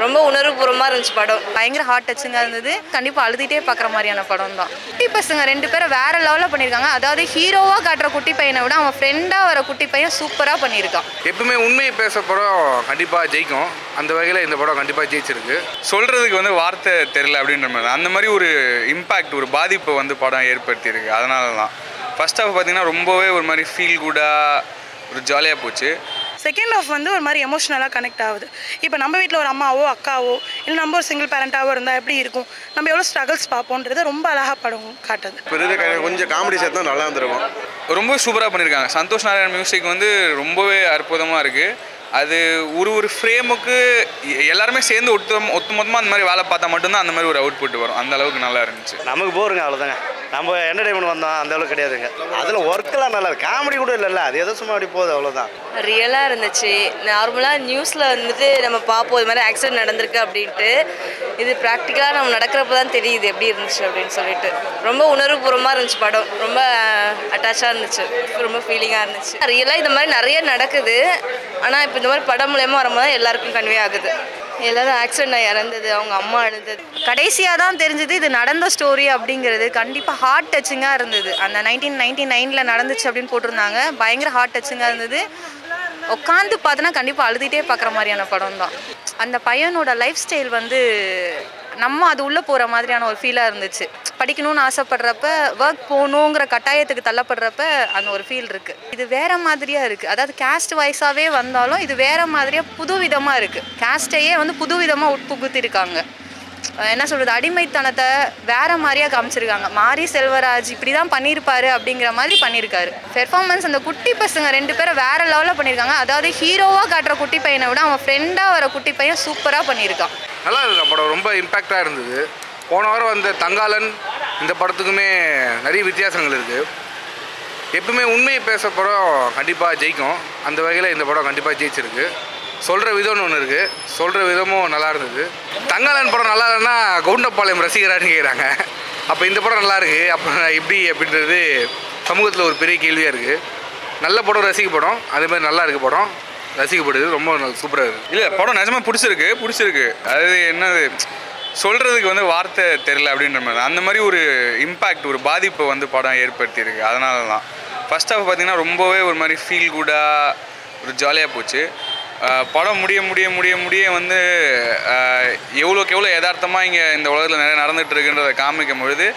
ரொம்ப உணர்வுபூர்வமாக இருந்துச்சு படம். பயங்கர ஹார்ட் டச்சிங்காக இருந்தது. கண்டிப்பாக அழுதுகிட்டே பார்க்குற மாதிரியான படம் தான். குட்டி பசங்க 2 பேரும் வேறு லெவலில் பண்ணியிருக்காங்க. அதாவது ஹீரோவாக காட்டுற குட்டி பையனை விட அவன் ஃப்ரெண்டாக வர குட்டி பையன் சூப்பராக பண்ணியிருக்கான். எப்பவுமே உண்மையை பேச படம் கண்டிப்பாக ஜெயிக்கும். அந்த வகையில் இந்த படம் கண்டிப்பாக ஜெயிச்சிருக்கு. சொல்கிறதுக்கு வார்த்தை தெரியல அப்படின்ற மாதிரி அந்த மாதிரி ஒரு இம்பேக்ட், ஒரு பாதிப்பை படம் ஏற்படுத்தியிருக்கு. அதனால தான் ஃபர்ஸ்ட் ஹாஃப் பார்த்தீங்கன்னா ரொம்பவே ஒரு மாதிரி ஃபீல் குடாக ஒரு ஜாலியாக போச்சு. செகண்ட் ஹாஃப் ஒரு மாதிரி எமோஷ்னலாக கனெக்ட் ஆகுது. இப்போ நம்ம வீட்டில் ஒரு அம்மாவோ அக்காவோ இல்லை நம்ம ஒரு சிங்கிள் பேரண்ட்டாவோ இருந்தால் எப்படி இருக்கும், நம்ம எவ்வளோ ஸ்ட்ரகிள்ஸ் பார்ப்போன்றது ரொம்ப அழகாக படம் காட்டுது. கொஞ்சம் காமெடி சேர்த்தா நல்லா இருந்திருக்கும். ரொம்ப சூப்பராக பண்ணியிருக்காங்க. சந்தோஷ் நாராயண் மியூசிக் ரொம்பவே அற்புதமாக இருக்குது. அது ஒரு ஃப்ரேமுக்கு எல்லாருமே சேர்ந்து ஒட்டுமொத்தமாக அந்த மாதிரி வேலை பார்த்தா மட்டும்தான் அந்த மாதிரி ஒரு அவுட்புட் வரும். அந்த அளவுக்கு நல்லா இருந்துச்சு. நமக்கு போருங்க, அவ்வளோதாங்க. நம்ம என்டர்டைன்மெண்ட் வந்தோம் அந்த அளவுக்கு கிடையாதுங்க. அதில் ஒர்க்கெல்லாம் நல்லா இருக்குது, காமெடி கூட இல்லைல்ல, அது எதோ சும்மா அப்படி போகுது, அவ்வளோதான். ரியலாக இருந்துச்சு. நார்மலாக நியூஸில் நம்ம பார்ப்போம் இது மாதிரி ஆக்சிடென்ட் நடந்திருக்கு அப்படின்ட்டு. இது ப்ராக்டிக்கலாக நம்ம நடக்கிறப்ப தான் தெரியுது எப்படி இருந்துச்சு அப்படின்னு சொல்லிட்டு. ரொம்ப உணர்வுபூர்வமாக இருந்துச்சு படம். ரொம்ப அட்டாச்சாக இருந்துச்சு, ரொம்ப ஃபீலிங்காக இருந்துச்சு. ரியலாக இந்த மாதிரி நிறைய நடக்குது. ஆனால் இப்போ இந்த மாதிரி படம் மூலயமா வரும்போது எல்லாருக்கும் கன்வே ஆகுது. எல்லாரும் ஆக்சிடென்ட் இறந்தது, அவங்க அம்மா அழுந்தது. கடைசியாக தான் தெரிஞ்சது இது நடந்த ஸ்டோரி அப்படிங்கிறது. கண்டிப்பாக ஹார்ட் டச்சிங்காக இருந்தது. அந்த 1999 நடந்துச்சு அப்படின்னு போட்டிருந்தாங்க. பயங்கர ஹார்ட் டச்சிங்காக இருந்தது. உட்காந்து பார்த்தோன்னா கண்டிப்பாக அழுதுகிட்டே பார்க்குற மாதிரியான படம் தான். அந்த பையனோட லைஃப் ஸ்டைல் நம்ம அது உள்ளே போகிற மாதிரியான ஒரு ஃபீலாக இருந்துச்சு. படிக்கணும்னு ஆசைப்படுறப்ப, ஒர்க் போகணுங்கிற கட்டாயத்துக்கு தள்ளப்படுறப்ப அந்த ஒரு ஃபீல் இருக்குது. இது வேறு மாதிரியாக இருக்குது. அதாவது கேஸ்ட் வைஸாகவே வந்தாலும் இது வேறு மாதிரியாக புதுவிதமாக இருக்குது. கேஸ்ட்டையே புதுவிதமாக உட்புகுத்திருக்காங்க. என்ன சொல்கிறது, அடிமைத்தனத்தை வேறு மாதிரியாக காமிச்சிருக்காங்க. மாரி செல்வராஜ் இப்படி தான் பண்ணியிருப்பாரு அப்படிங்கிற மாதிரி பண்ணியிருக்காரு. பெர்ஃபார்மன்ஸ் அந்த குட்டி பசங்க 2 பேரும் வேறு லெவலில் பண்ணியிருக்காங்க. அதாவது ஹீரோவாக காட்டுற குட்டி பையனை விட அவன் ஃப்ரெண்டாக வர குட்டி பையன் சூப்பராக பண்ணியிருக்கான். நல்லா இருக்கு படம். ரொம்ப இம்பேக்டாக இருந்தது. போன வாரம் வந்த தங்காளன் இந்த படத்துக்குமே நிறைய வித்தியாசங்கள் இருக்குது. எப்பவுமே உண்மையை பேச படம் கண்டிப்பாக ஜெயிக்கும். அந்த வகையில் இந்த படம் கண்டிப்பாக ஜெயிச்சிருக்கு. சொல்கிற விதம்னு ஒன்று இருக்குது, சொல்கிற விதமும் நல்லா இருந்தது. தங்காளன் படம் நல்லா இல்லைன்னா கவுண்டப்பாளையம் ரசிகரான்னு கேட்குறாங்க. அப்போ இந்த படம் நல்லா இருக்குது, அப்போ எப்படி அப்படின்றது சமூகத்தில் ஒரு பெரிய கேள்வியாக இருக்குது. நல்ல படம், ரசிக்க படம், அதேமாதிரி நல்லா இருக்குது படம், ரசிக்கப்படுது. ரொம்ப சூப்பராக இருக்குது. இல்லை படம் நிஜமாக பிடிச்சிருக்கு. அது என்னது சொல்கிறதுக்கு வார்த்தை தெரியல அப்படின்ற மாதிரி அந்த மாதிரி ஒரு இம்பேக்ட், ஒரு பாதிப்பை படம் ஏற்படுத்தியிருக்கு. அதனால தான் ஃபர்ஸ்ட் ஹாஃப் பார்த்திங்கன்னா ரொம்பவே ஒரு மாதிரி ஃபீல் குடாக ஒரு ஜாலியாக போச்சு. படம் முடிய எவ்வளோக்கு எவ்வளோ யதார்த்தமாக இங்கே இந்த உலகத்தில் நிறைய நடந்துகிட்டு இருக்குன்றதை காமிக்கும் பொழுது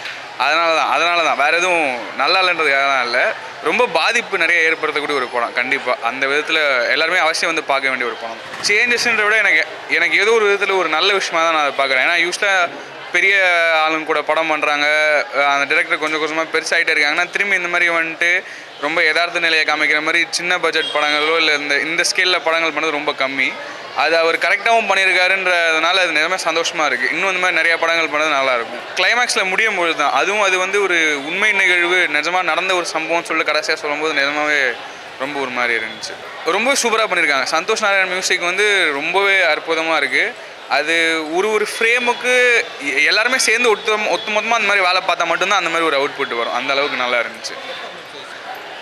அதனால தான் வேறு எதுவும் நல்லா இல்லைன்றதுக்காக தான் இல்லை, ரொம்ப பாதிப்பு நிறைய ஏற்படுத்தக்கூடிய ஒரு படம். கண்டிப்பாக அந்த விதத்தில் எல்லாருமே அவசியம் பார்க்க வேண்டிய ஒரு படம். சேஞ்சஸ்ன்ற விட எனக்கு ஏதோ ஒரு விதத்தில் ஒரு நல்ல விஷயமாக தான் நான் அதை பார்க்குறேன். ஏன்னா யூஸ்வலாக பெரிய ஆளுங்க கூட படம் பண்ணுறாங்க, அந்த டைரக்டர் கொஞ்சம் கொஞ்சமாக பெருசாகிட்டே இருக்காங்கன்னா திரும்பி இந்த மாதிரி ரொம்ப யதார்த்த நிலையை காமிக்கிற மாதிரி சின்ன பட்ஜெட் படங்களோ இல்லை இந்த ஸ்கேலில் படங்கள் பண்ணது ரொம்ப கம்மி. அது அவர் கரெக்டாகவும் பண்ணியிருக்காருன்றதுனால அது நிஜமாக சந்தோஷமாக இருக்குது. இன்னும் இந்த மாதிரி நிறையா படங்கள் பண்ணது நல்லாயிருக்கும். கிளைமேக்ஸில் முடியும் பொழுது தான் அதுவும் அது ஒரு உண்மை நிகழ்வு, நிஜமாக நடந்த ஒரு சம்பவம் சொல்லி கடைசியாக சொல்லும்போது நிஜமாகவே ரொம்ப ஒரு மாதிரி இருந்துச்சு. ரொம்ப சூப்பராக பண்ணியிருக்காங்க. சந்தோஷ் நாராயண் மியூசிக் ரொம்பவே அற்புதமாக இருக்குது. அது ஒரு ஃப்ரேமுக்கு எல்லாருமே சேர்ந்து ஒட்டுமொத்தமாக அந்த மாதிரி வேலை பார்த்தா மட்டும்தான் அந்த மாதிரி ஒரு அவுட்புட் வரும். அந்த அளவுக்கு நல்லா இருந்துச்சு.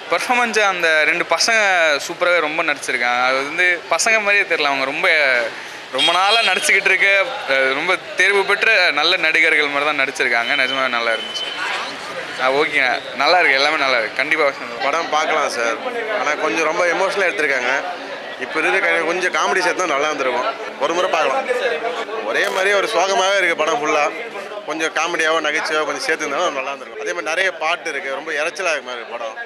பர்ஃபார்மன்ஸை அந்த 2 பசங்க சூப்பராகவே ரொம்ப நடிச்சிருக்காங்க. அது பசங்க மாதிரியே தெரியல, அவங்க ரொம்ப நாளாக நடிச்சுக்கிட்டு இருக்க ரொம்ப தேர்வு பெற்ற நல்ல நடிகர்கள் மாதிரி தான் நடிச்சிருக்காங்க. நிஜமாக நல்லா இருந்துச்சு. ஓகேங்க, நல்லா இருக்குது, எல்லாமே நல்லா இருக்குது. கண்டிப்பாக படம் பார்க்கலாம் சார். ஆனால் கொஞ்சம் ரொம்ப எமோஷனலாக எடுத்திருக்காங்க. இப்போ கொஞ்சம் காமெடி சேர்த்தா நல்லா இருந்திருக்கும். ஒரு முறை பார்க்கலாம். ஒரே மாதிரியே ஒரு சோகமாகவே இருக்குது படம் ஃபுல்லாக. கொஞ்சம் காமெடியாகவோ நகைச்சுவாக கொஞ்சம் சேர்த்துருந்தாலும் நல்லா இருந்திருக்கும். அதே மாதிரி நிறைய பாட்டு இருக்குது, ரொம்ப இறைச்சலாக மாதிரி படம்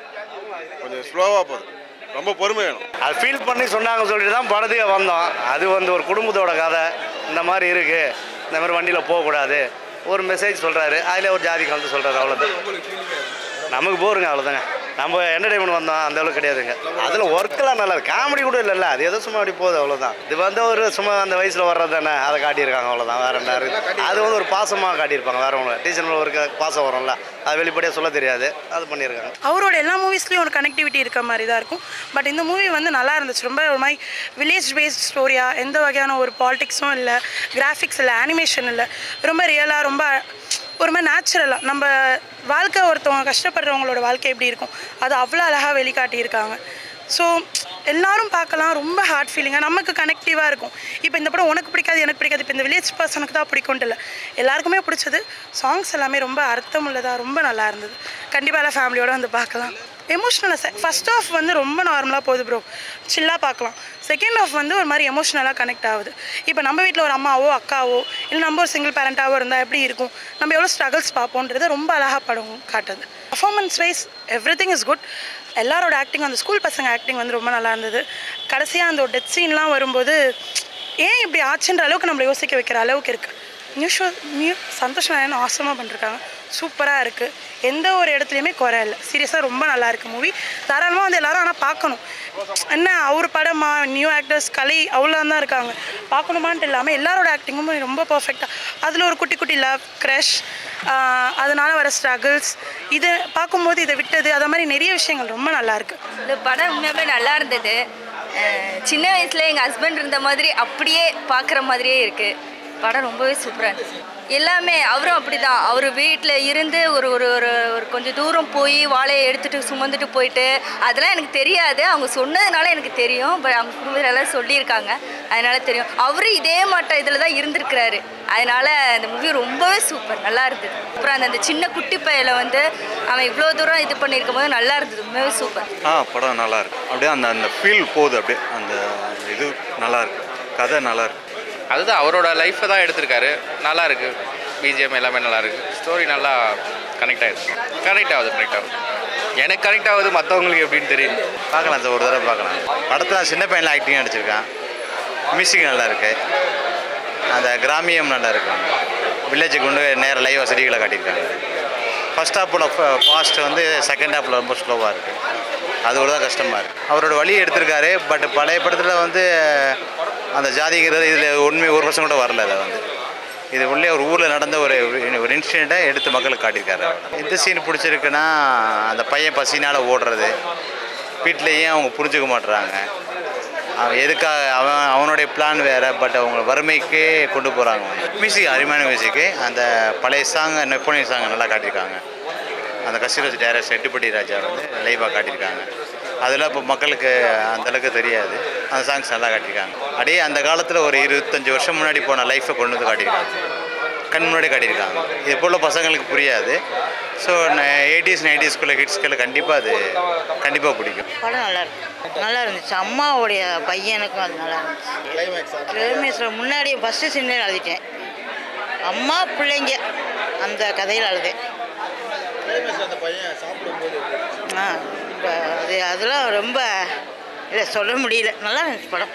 கொஞ்சம் ஸ்லோவாக போகுது. ரொம்ப பொறுமை வேணும். அது ஃபீல் பண்ணி சொன்னாங்க சொல்லிட்டு தான் படத்துக்கு வந்தோம். அது ஒரு குடும்பத்தோட கதை. இந்த மாதிரி இருக்குது, இந்த மாதிரி வண்டியில் போகக்கூடாது, ஒரு மெசேஜ் சொல்கிறாரு. அதில் ஒரு ஜாதி கலந்து சொல்கிறாரு, அவ்வளோதான். நமக்கு போருங்க, அவ்வளோதாங்க. நம்ம என்டர்டைன்மெண்ட் வந்தோம் அந்த அளவுக்கு கிடையாதுங்க. அதில் ஒர்க்கெல்லாம் நல்லா இருக்குது, காமெடி கூட இல்லைல்ல, அது எதோ சும்மா அப்படி போகுது, அவ்வளோதான். இது ஒரு சும்மா அந்த வயசில் வர்றது தானே, அதை காட்டியிருக்காங்க, அவ்வளோதான். வேறு என்ன இருக்குது, அது ஒரு பாசமாக காட்டியிருப்பாங்க. வேறு ஒன்று டீச்சர் ஒரு பாசம் வரும்ல, அது வெளிப்படையாக சொல்ல தெரியாது, அது பண்ணியிருக்காங்க. அவரோட எல்லா மூவிஸ்லேயும் ஒரு கனெக்டிவிட்டி இருக்க மாதிரி தான் இருக்கும். பட் இந்த மூவி நல்லா இருந்துச்சு. ரொம்ப ஒரு மாதிரி வில்லேஜ் பேஸ்ட் ஸ்டோரியாக, எந்த வகையான ஒரு பாலிடிக்ஸும் இல்லை, கிராஃபிக்ஸ் இல்லை, அனிமேஷன் இல்லை, ரொம்ப ரியலாக, ரொம்ப ஒரு மாதிரி நேச்சுரலாக நம்ம வாழ்க்கை, ஒருத்தவங்க கஷ்டப்படுறவங்களோட வாழ்க்கை எப்படி இருக்கும் அது அவ்வளோ அழகாக வெளிக்காட்டியிருக்காங்க. ஸோ எல்லாரும் பார்க்கலாம், ரொம்ப ஹார்ட் ஃபீலிங்காக நமக்கு கனெக்டிவாக இருக்கும். இப்போ இந்த படம் உனக்கு பிடிக்காது எனக்கு பிடிக்காது, இப்போ இந்த வில்லேஜ் பர்சனுக்கு தான் பிடிக்கும்ட்டு இல்லை, எல்லாருக்குமே பிடிச்சது. சாங்ஸ் எல்லாமே ரொம்ப அர்த்தமுள்ளதாக ரொம்ப நல்லா இருந்தது. கண்டிப்பாக எல்லாம் ஃபேமிலியோடு வந்து பார்க்கலாம். எமோஷ்னலாக ஃபஸ்ட் ஆஃப் வந்து ரொம்ப நார்மலாக போகுது ப்ரோ, சில்லாக பார்க்கலாம். செகண்ட் ஆஃப் வந்து ஒரு மாதிரி எமோஷ்னலாக கனெக்ட் ஆகுது. இப்போ நம்ம வீட்டில் ஒரு அம்மாவோ அக்காவோ இல்லை நம்ம ஒரு சிங்கிள் பேரண்ட்டாவோ இருந்தால் எப்படி இருக்கும், நம்ம எவ்வளோ ஸ்ட்ரகிள்ஸ் பார்ப்போன்றது ரொம்ப அழகாக படம் காட்டுது. Performance wise everything is good. எல்லாரோட ஆக்டிங், அந்த ஸ்கூல் பசங்க ஆக்டிங் வந்து ரொம்ப நல்லா இருந்தது. கடைசியாக அந்த ஒரு டெத் சீன்லாம் வரும்போது ஏன் இப்படி ஆச்சுன்ற அளவுக்கு நம்மளை யோசிக்க வைக்கிற அளவுக்கு இருக்குது. சந்தோஷம் நாயகன் ஆசமாக பண்ணிருக்காங்க, சூப்பராக இருக்குது. எந்த ஒரு இடத்துலையுமே குறை இல்லை. சீரியஸாக ரொம்ப நல்லா இருக்குது மூவி. தாராளமாக வந்து எல்லோரும் ஆனால் பார்க்கணும். என்ன அவர் படமா, நியூ ஆக்டர்ஸ் கலை அவ்வளோ தான் இருக்காங்க, பார்க்கணுமான்ட்டு இல்லாமல் எல்லாரோட ஆக்டிங்கும் ரொம்ப பர்ஃபெக்டாக. அதில் ஒரு குட்டி குட்டி லவ் க்ரஷ், அதனால் வர ஸ்ட்ரகிள்ஸ், இதை பார்க்கும்போது இதை விட்டது, அது மாதிரி நிறைய விஷயங்கள் ரொம்ப நல்லாயிருக்கு. இந்த படம் உண்மையாகவே நல்லா இருந்தது. சின்ன வயசில் எங்கள் ஹஸ்பண்ட் இருந்த மாதிரி அப்படியே பார்க்குற மாதிரியே இருக்குது. படம் ரொம்பவே சூப்பராக இருந்துச்சு. எல்லாமே அவரும் அப்படி தான். அவர் வீட்டில் இருந்து ஒரு ஒரு ஒரு ஒரு கொஞ்சம் தூரம் போய் வாழையை எடுத்துகிட்டு சுமந்துட்டு போயிட்டு, அதெல்லாம் எனக்கு தெரியாது, அவங்க சொன்னதுனால எனக்கு தெரியும். பட் அவங்க குடும்பத்திலலாம் சொல்லியிருக்காங்க, அதனால தெரியும். அவரும் இதே மாட்ட இதில் தான் இருந்திருக்கிறாரு. அதனால் அந்த மூவி ரொம்பவே சூப்பர், நல்லா இருந்தது. அப்புறம் அந்த சின்ன குட்டி பையில வந்து அவன் இவ்வளோ தூரம் இது பண்ணியிருக்கும் போது நல்லா இருந்தது, ரொம்பவே சூப்பர். படம் நல்லா இருக்கு. அப்படியே அந்த ஃபீல் போகுது, அப்படியே அந்த இது நல்லா இருக்கு, கதை நல்லா இருக்கு. அதுதான் அவரோட லைஃப்பை தான் எடுத்திருக்காரு. நல்லா இருக்குது, பிஜிஎம் எல்லாமே நல்லா இருக்குது. ஸ்டோரி நல்லா கனெக்ட் ஆகுது. கனெக்ட் ஆகுது. எனக்கு கனெக்ட் ஆகுது, மற்றவங்களுக்கு எப்படின்னு தெரியும். பார்க்கலாம் சார், ஒரு தடவை பார்க்கலாம். படத்தில் சின்ன பையனில் ஆக்டிங் நடிச்சிருக்கான். மியூசிக் நல்லா இருக்குது. அந்த கிராமியம் நல்லா இருக்கு. வில்லேஜுக்கு கொண்டு நேர லைவ் வசதிகளை காட்டியிருக்காங்க. ஃபர்ஸ்ட் ஹாஃபோட ஃபாஸ்ட் வந்து செகண்ட் ஹாஃபில் ரொம்ப ஸ்லோவாக இருக்குது. அதோட தான் கஷ்டமாக இருக்குது. அவரோட வழி எடுத்திருக்காரு. பட் பழைய படத்தில் வந்து அந்த ஜாதிங்கிறது இதில் உண்மை 1% கூட வரல. அதை வந்து இது உள்ளே ஒரு ஊரில் நடந்த ஒரு இன்சிடெண்ட்டை எடுத்து மக்களுக்கு காட்டியிருக்காரு. எந்த சீன் பிடிச்சிருக்குன்னா, அந்த பையன் பசினால் ஓடுறது, வீட்டிலையும் அவங்க புரிஞ்சுக்க மாட்டுறாங்க. அவன் எதுக்காக அவனுடைய பிளான் வேறு, பட் அவங்க வறுமைக்கே கொண்டு போகிறாங்க. மியூசிக் அருமையான மியூசிக்கு. அந்த பழைய சாங், நெப்போலியன் சாங் நல்லா காட்டியிருக்காங்க. அந்த கசிரோஜ் டைரக்டர் எட்டுப்பட்டி ராஜா வந்து லைவாக காட்டியிருக்காங்க. அதெல்லாம் இப்போ மக்களுக்கு அந்தளவுக்கு தெரியாது. அந்த சாங்ஸ் நல்லா காட்டியிருக்காங்க. அப்படியே அந்த காலத்தில் ஒரு 25 வருஷம் முன்னாடி போன லைஃப்பை கொண்டு வந்து காட்டியிருக்காங்க, கண் முன்னாடி காட்டியிருக்காங்க. இது போல் பசங்களுக்கு புரியாது. ஸோ 80s 90s ஹிட்ஸ்களை கண்டிப்பாக பிடிக்கும். படம் நல்லா இருந்துச்சு. அம்மாவுடைய பையனுக்கும் அது நல்லா இருந்துச்சு. கிளைமேக்ஸில் முன்னாடி ஃபஸ்ட்டு சீன்லேயே அழுதிட்டேன். அம்மா பிள்ளைங்க அந்த கதையில் அழுதேன். அதெல்லாம் ரொம்ப இல்லை, சொல்ல முடியல. நல்லா இருந்துச்சு படம்.